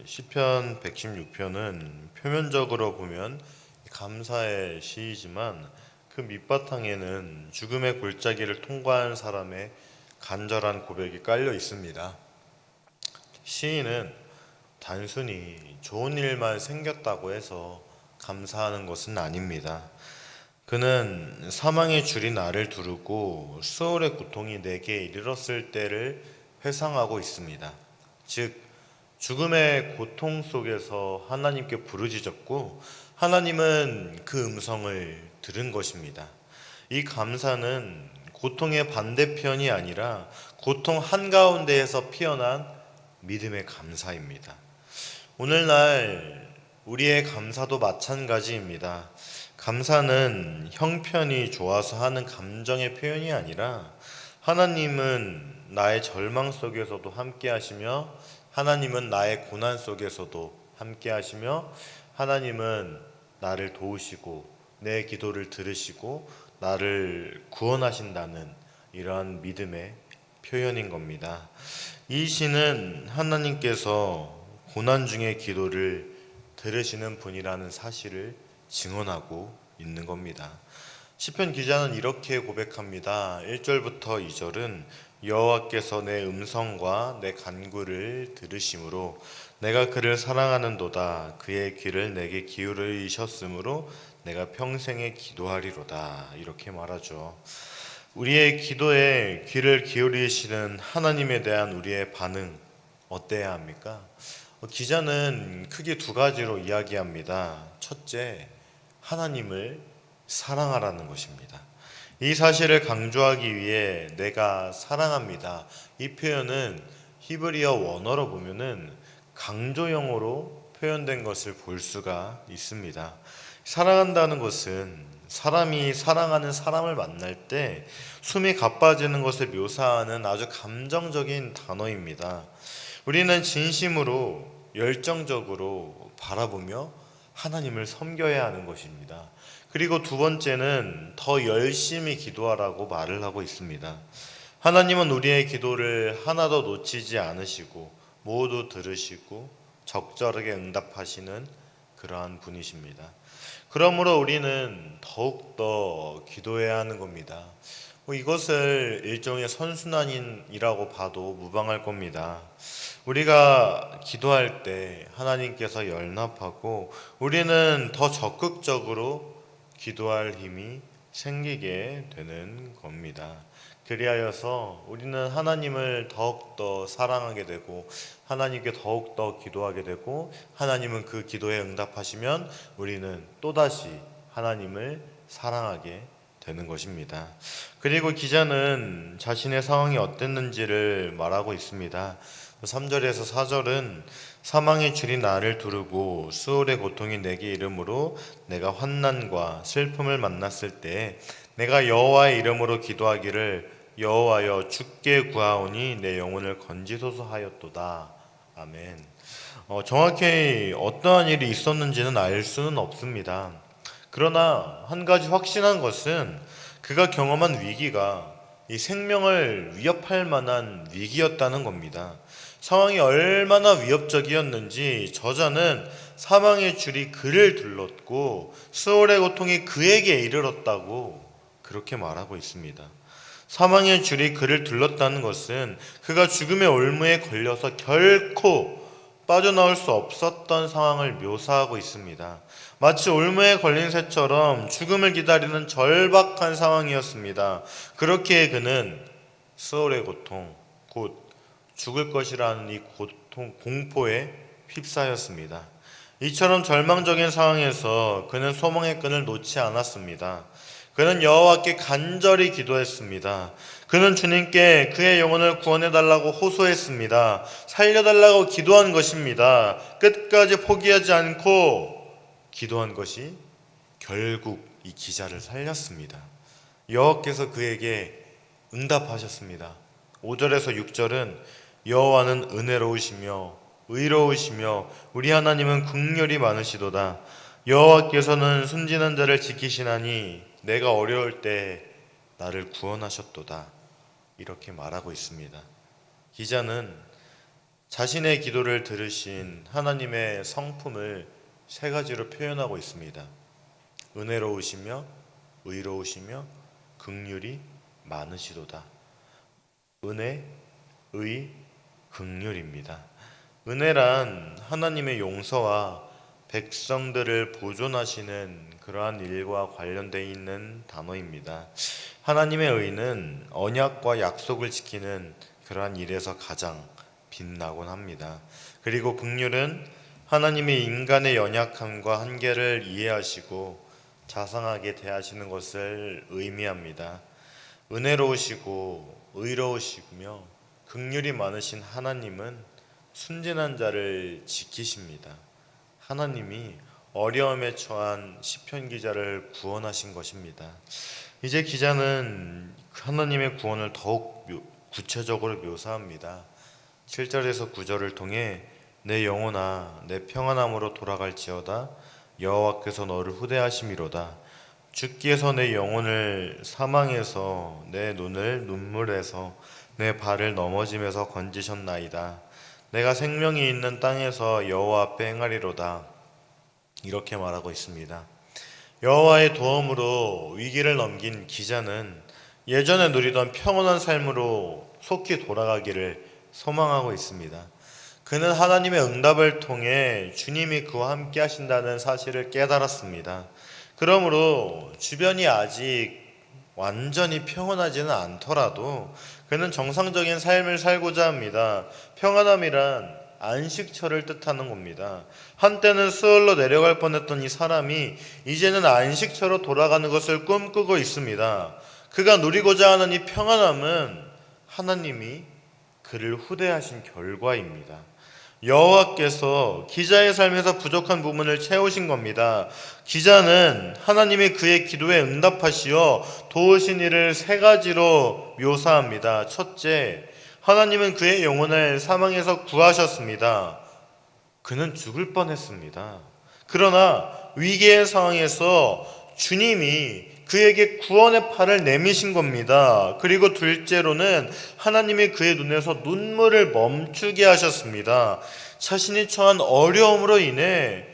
시편 116편은 표면적으로 보면 감사의 시이지만 그 밑바탕에는 죽음의 골짜기를 통과한 사람의 간절한 고백이 깔려 있습니다. 시인은 단순히 좋은 일만 생겼다고 해서 감사하는 것은 아닙니다. 그는 사망의 줄이 나를 두르고 수월의 고통이 내게 이르렀을 때를 회상하고 있습니다. 즉 죽음의 고통 속에서 하나님께 부르짖었고 하나님은 그 음성을 들은 것입니다. 이 감사는 고통의 반대편이 아니라 고통 한가운데에서 피어난 믿음의 감사입니다. 오늘날 우리의 감사도 마찬가지입니다. 감사는 형편이 좋아서 하는 감정의 표현이 아니라 하나님은 나의 절망 속에서도 함께 하시며 하나님은 나의 고난 속에서도 함께 하시며 하나님은 나를 도우시고 내 기도를 들으시고 나를 구원하신다는 이러한 믿음의 표현인 겁니다. 이 시는 하나님께서 고난 중의 기도를 들으시는 분이라는 사실을 증언하고 있는 겁니다. 시편 기자는 이렇게 고백합니다. 1절부터 2절은 여호와께서 내 음성과 내 간구를 들으심으로 내가 그를 사랑하는도다. 그의 귀를 내게 기울이셨으므로 내가 평생에 기도하리로다. 이렇게 말하죠. 우리의 기도에 귀를 기울이시는 하나님에 대한 우리의 반응 어때야 합니까? 기자는 크게 두 가지로 이야기합니다. 첫째, 하나님을 사랑하라는 것입니다. 이 사실을 강조하기 위해 내가 사랑합니다. 이 표현은 히브리어 원어로 보면은 강조형으로 표현된 것을 볼 수가 있습니다. 사랑한다는 것은 사람이 사랑하는 사람을 만날 때 숨이 가빠지는 것을 묘사하는 아주 감정적인 단어입니다. 우리는 진심으로 열정적으로 바라보며 하나님을 섬겨야 하는 것입니다. 그리고 두 번째는 더 열심히 기도하라고 말을 하고 있습니다. 하나님은 우리의 기도를 하나도 놓치지 않으시고 모두 들으시고 적절하게 응답하시는 그러한 분이십니다. 그러므로 우리는 더욱더 기도해야 하는 겁니다. 이것을 일종의 선순환이라고 봐도 무방할 겁니다. 우리가 기도할 때 하나님께서 열납하고 우리는 더 적극적으로 기도할 힘이 생기게 되는 겁니다. 그리하여서 우리는 하나님을 더욱더 사랑하게 되고 하나님께 더욱더 기도하게 되고 하나님은 그 기도에 응답하시면 우리는 또다시 하나님을 사랑하게 되는 것입니다. 그리고 기자는 자신의 상황이 어땠는지를 말하고 있습니다. 3절에서 4절은 사망의 줄이 나를 두르고 수월의 고통이 내게 이름으로 내가 환난과 슬픔을 만났을 때 내가 여호와의 이름으로 기도하기를 여호와여 주께 구하오니 내 영혼을 건지소서 하였도다. 아멘. 정확히 어떠한 일이 있었는지는 알 수는 없습니다. 그러나 한 가지 확신한 것은 그가 경험한 위기가 이 생명을 위협할 만한 위기였다는 겁니다. 상황이 얼마나 위협적이었는지 저자는 사망의 줄이 그를 둘렀고 수월의 고통이 그에게 이르렀다고 그렇게 말하고 있습니다. 사망의 줄이 그를 둘렀다는 것은 그가 죽음의 올무에 걸려서 결코 빠져나올 수 없었던 상황을 묘사하고 있습니다. 마치 올무에 걸린 새처럼 죽음을 기다리는 절박한 상황이었습니다. 그렇기에 그는 수월의 고통, 곧 죽을 것이라는 이 고통, 공포에 휩싸였습니다. 이처럼 절망적인 상황에서 그는 소망의 끈을 놓지 않았습니다. 그는 여호와께 간절히 기도했습니다. 그는 주님께 그의 영혼을 구원해달라고 호소했습니다. 살려달라고 기도한 것입니다. 끝까지 포기하지 않고 기도한 것이 결국 이 기자를 살렸습니다. 여호와께서 그에게 응답하셨습니다. 5절에서 6절은 여호와는 은혜로우시며 의로우시며 우리 하나님은 긍휼이 많으시도다. 여호와께서는 순진한 자를 지키시나니 내가 어려울 때 나를 구원하셨도다. 이렇게 말하고 있습니다. 기자는 자신의 기도를 들으신 하나님의 성품을 세 가지로 표현하고 있습니다. 은혜로우시며 의로우시며 긍휼이 많으시도다. 은혜, 의, 긍휼입니다. 은혜란 하나님의 용서와 백성들을 보존하시는 그러한 일과 관련되어 있는 단어입니다. 하나님의 의는 언약과 약속을 지키는 그러한 일에서 가장 빛나곤 합니다. 그리고 긍휼은 하나님이 인간의 연약함과 한계를 이해하시고 자상하게 대하시는 것을 의미합니다. 은혜로우시고 의로우시며 긍휼이 많으신 하나님은 순진한 자를 지키십니다. 하나님이 어려움에 처한 시편 기자를 구원하신 것입니다. 이제 기자는 하나님의 구원을 더욱 구체적으로 묘사합니다. 7절에서 9절을 통해 내 영혼아 내 평안함으로 돌아갈지어다 여호와께서 너를 후대하심이로다. 주께서 내 영혼을 사망에서 내 눈을 눈물에서 내 발을 넘어짐에서 건지셨나이다. 내가 생명이 있는 땅에서 여호와 앞에 행하리로다. 이렇게 말하고 있습니다. 여호와의 도움으로 위기를 넘긴 기자는 예전에 누리던 평온한 삶으로 속히 돌아가기를 소망하고 있습니다. 그는 하나님의 응답을 통해 주님이 그와 함께 하신다는 사실을 깨달았습니다. 그러므로 주변이 아직 완전히 평온하지는 않더라도 그는 정상적인 삶을 살고자 합니다. 평안함이란 안식처를 뜻하는 겁니다. 한때는 수월로 내려갈 뻔했던 이 사람이 이제는 안식처로 돌아가는 것을 꿈꾸고 있습니다. 그가 누리고자 하는 이 평안함은 하나님이 그를 후대하신 결과입니다. 여호와께서 기자의 삶에서 부족한 부분을 채우신 겁니다. 기자는 하나님이 그의 기도에 응답하시어 도우신 일을 세 가지로 묘사합니다. 첫째, 하나님은 그의 영혼을 사망에서 구하셨습니다. 그는 죽을 뻔했습니다. 그러나 위기의 상황에서 주님이 그에게 구원의 팔을 내미신 겁니다. 그리고 둘째로는 하나님이 그의 눈에서 눈물을 멈추게 하셨습니다. 자신이 처한 어려움으로 인해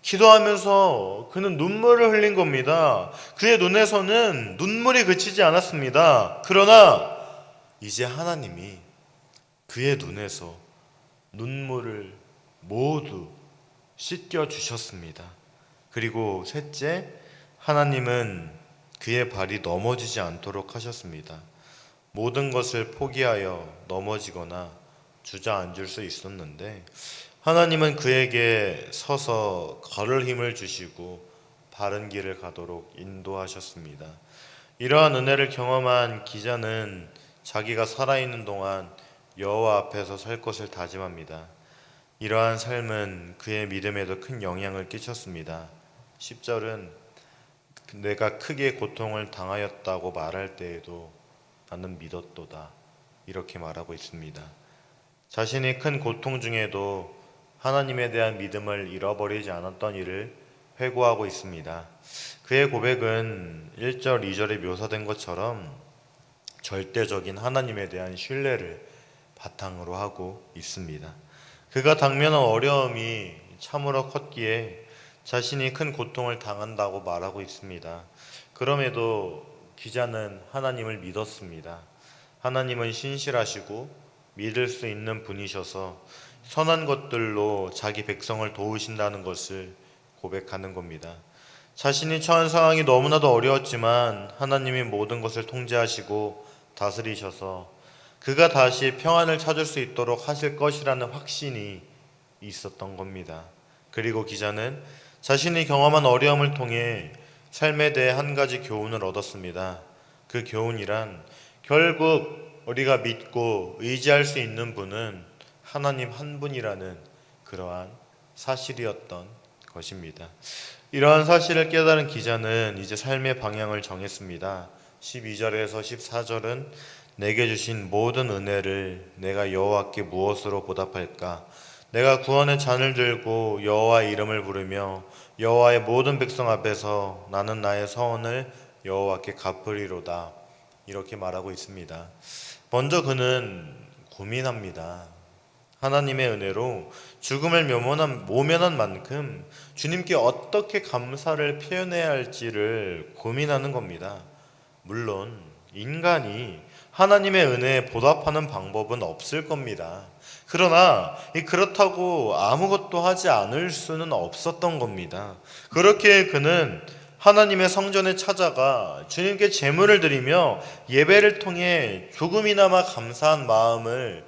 기도하면서 그는 눈물을 흘린 겁니다. 그의 눈에서는 눈물이 그치지 않았습니다. 그러나 이제 하나님이 그의 눈에서 눈물을 모두 씻겨 주셨습니다. 그리고 셋째, 하나님은 그의 발이 넘어지지 않도록 하셨습니다. 모든 것을 포기하여 넘어지거나 주저앉을 수 있었는데 하나님은 그에게 서서 걸을 힘을 주시고 바른 길을 가도록 인도하셨습니다. 이러한 은혜를 경험한 기자는 자기가 살아있는 동안 여호와 앞에서 살 것을 다짐합니다. 이러한 삶은 그의 믿음에도 큰 영향을 끼쳤습니다. 10절은 내가 크게 고통을 당하였다고 말할 때에도 나는 믿었도다. 이렇게 말하고 있습니다. 자신이 큰 고통 중에도 하나님에 대한 믿음을 잃어버리지 않았던 일을 회고하고 있습니다. 그의 고백은 1절, 2절에 묘사된 것처럼 절대적인 하나님에 대한 신뢰를 바탕으로 하고 있습니다. 그가 당면한 어려움이 참으로 컸기에 자신이 큰 고통을 당한다고 말하고 있습니다. 그럼에도 기자는 하나님을 믿었습니다. 하나님은 신실하시고 믿을 수 있는 분이셔서 선한 것들로 자기 백성을 도우신다는 것을 고백하는 겁니다. 자신이 처한 상황이 너무나도 어려웠지만 하나님이 모든 것을 통제하시고 다스리셔서 그가 다시 평안을 찾을 수 있도록 하실 것이라는 확신이 있었던 겁니다. 그리고 기자는 자신이 경험한 어려움을 통해 삶에 대해 한 가지 교훈을 얻었습니다. 그 교훈이란 결국 우리가 믿고 의지할 수 있는 분은 하나님 한 분이라는 그러한 사실이었던 것입니다. 이러한 사실을 깨달은 기자는 이제 삶의 방향을 정했습니다. 12절에서 14절은 내게 주신 모든 은혜를 내가 여호와께 무엇으로 보답할까? 내가 구원의 잔을 들고 여호와의 이름을 부르며 여호와의 모든 백성 앞에서 나는 나의 서원을 여호와께 갚으리로다. 이렇게 말하고 있습니다. 먼저 그는 고민합니다. 하나님의 은혜로 죽음을 모면한 만큼 주님께 어떻게 감사를 표현해야 할지를 고민하는 겁니다. 물론 인간이 하나님의 은혜에 보답하는 방법은 없을 겁니다. 그러나 그렇다고 아무것도 하지 않을 수는 없었던 겁니다. 그렇게 그는 하나님의 성전에 찾아가 주님께 제물을 드리며 예배를 통해 조금이나마 감사한 마음을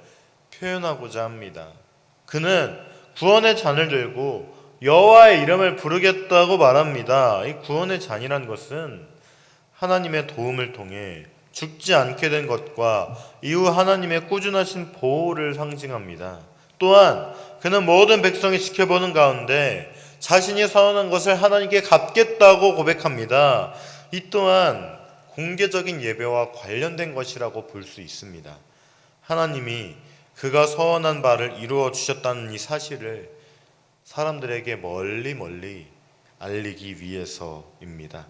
표현하고자 합니다. 그는 구원의 잔을 들고 여호와의 이름을 부르겠다고 말합니다. 이 구원의 잔이란 것은 하나님의 도움을 통해 죽지 않게 된 것과 이후 하나님의 꾸준하신 보호를 상징합니다. 또한 그는 모든 백성이 지켜보는 가운데 자신이 선언한 것을 하나님께 갚겠다고 고백합니다. 이 또한 공개적인 예배와 관련된 것이라고 볼 수 있습니다. 하나님이 그가 서원한 바를 이루어 주셨다는 이 사실을 사람들에게 멀리 알리기 위해서입니다.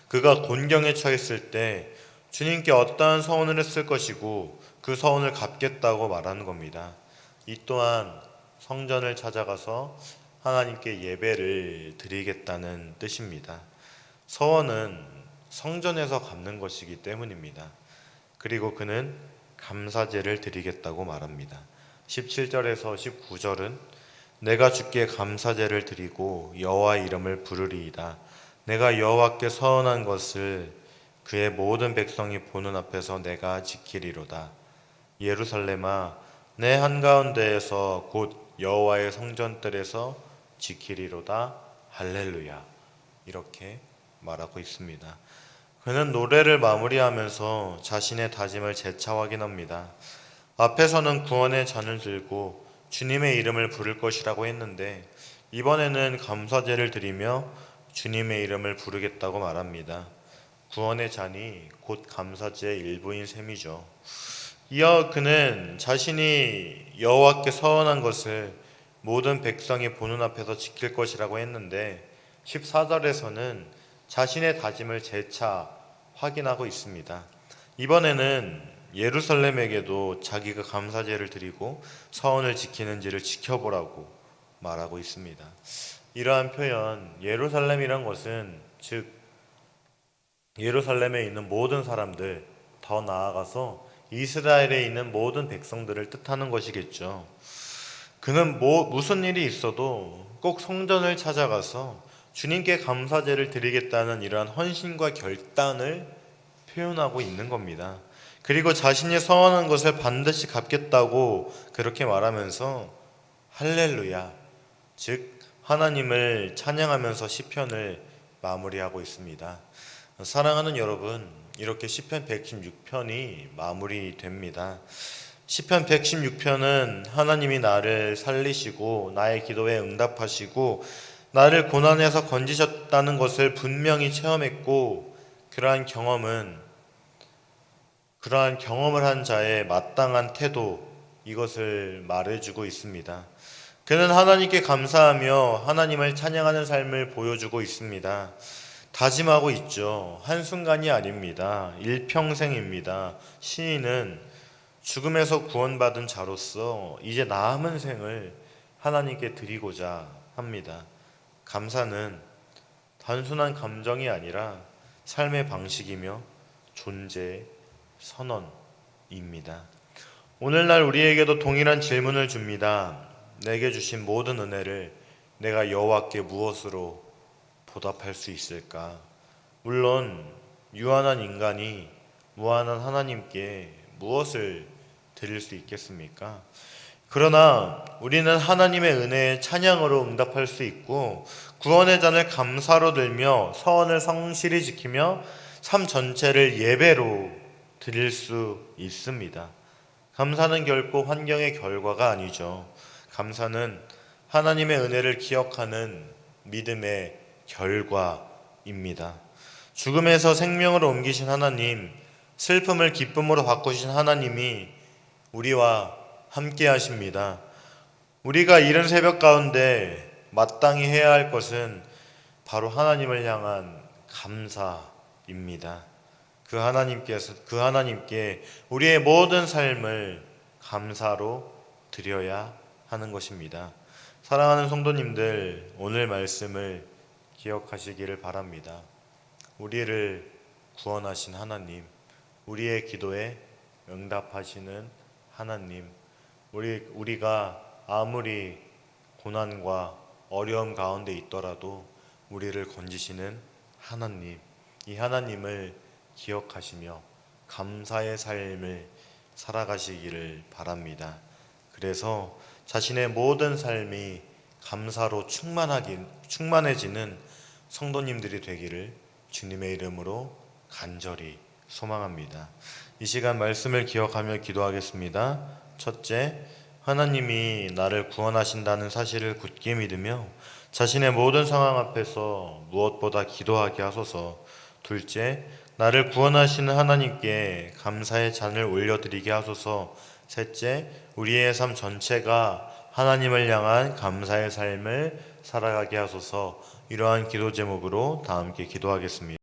그가 곤경에 처했을 때 주님께 어떠한 서원을 했을 것이고 그 서원을 갚겠다고 말하는 겁니다. 이 또한 성전을 찾아가서 하나님께 예배를 드리겠다는 뜻입니다. 서원은 성전에서 갚는 것이기 때문입니다. 그리고 그는 감사제를 드리겠다고 말합니다. 17절에서 19절은 내가 주께 감사제를 드리고 여호와의 이름을 부르리이다. 내가 여호와께 서원한 것을 그의 모든 백성이 보는 앞에서 내가 지키리로다. 예루살렘아, 내 한가운데에서 곧 여호와의 성전들에서 지키리로다. 할렐루야. 이렇게 말하고 있습니다. 그는 노래를 마무리하면서 자신의 다짐을 재차 확인합니다. 앞에서는 구원의 잔을 들고 주님의 이름을 부를 것이라고 했는데 이번에는 감사제를 드리며 주님의 이름을 부르겠다고 말합니다. 구원의 잔이 곧 감사제의 일부인 셈이죠. 이어 그는 자신이 여호와께 서원한 것을 모든 백성이 보는 앞에서 지킬 것이라고 했는데 14절에서는 자신의 다짐을 재차 확인하고 있습니다. 이번에는 예루살렘에게도 자기가 감사제를 드리고 서원을 지키는지를 지켜보라고 말하고 있습니다. 이러한 표현, 예루살렘이란 것은 즉 예루살렘에 있는 모든 사람들, 더 나아가서 이스라엘에 있는 모든 백성들을 뜻하는 것이겠죠. 그는 무슨 일이 있어도 꼭 성전을 찾아가서 주님께 감사제를 드리겠다는 이러한 헌신과 결단을 표현하고 있는 겁니다. 그리고 자신이 서원한 것을 반드시 갚겠다고 그렇게 말하면서 할렐루야, 즉 하나님을 찬양하면서 시편을 마무리하고 있습니다. 사랑하는 여러분, 이렇게 시편 116편이 마무리됩니다. 시편 116편은 하나님이 나를 살리시고 나의 기도에 응답하시고 나를 고난에서 건지셨다는 것을 분명히 체험했고 그러한 경험을 한 자의 마땅한 태도, 이것을 말해주고 있습니다. 그는 하나님께 감사하며 하나님을 찬양하는 삶을 보여주고 있습니다. 다짐하고 있죠. 한순간이 아닙니다. 일평생입니다. 시인은 죽음에서 구원받은 자로서 이제 남은 생을 하나님께 드리고자 합니다. 감사는 단순한 감정이 아니라 삶의 방식이며 존재의 선언입니다. 오늘날 우리에게도 동일한 질문을 줍니다. 내게 주신 모든 은혜를 내가 여호와께 무엇으로 보답할 수 있을까? 물론 유한한 인간이 무한한 하나님께 무엇을 드릴 수 있겠습니까? 그러나 우리는 하나님의 은혜에 찬양으로 응답할 수 있고 구원의 잔을 감사로 들며 서원을 성실히 지키며 삶 전체를 예배로 드릴 수 있습니다. 감사는 결코 환경의 결과가 아니죠. 감사는 하나님의 은혜를 기억하는 믿음의 결과입니다. 죽음에서 생명으로 옮기신 하나님, 슬픔을 기쁨으로 바꾸신 하나님이 우리와 함께 하십니다. 우리가 이른 새벽 가운데 마땅히 해야 할 것은 바로 하나님을 향한 감사입니다. 그 하나님께 우리의 모든 삶을 감사로 드려야 하는 것입니다. 사랑하는 성도님들, 오늘 말씀을 기억하시기를 바랍니다. 우리를 구원하신 하나님, 우리의 기도에 응답하시는 하나님, 우리가 아무리 고난과 어려움 가운데 있더라도 우리를 건지시는 하나님, 이 하나님을 기억하시며 감사의 삶을 살아가시기를 바랍니다. 그래서 자신의 모든 삶이 감사로 충만해지는 성도님들이 되기를 주님의 이름으로 간절히 소망합니다. 이 시간 말씀을 기억하며 기도하겠습니다. 첫째, 하나님이 나를 구원하신다는 사실을 굳게 믿으며 자신의 모든 상황 앞에서 무엇보다 기도하게 하소서. 둘째, 나를 구원하시는 하나님께 감사의 잔을 올려드리게 하소서. 셋째, 우리의 삶 전체가 하나님을 향한 감사의 삶을 살아가게 하소서. 이러한 기도 제목으로 다 함께 기도하겠습니다.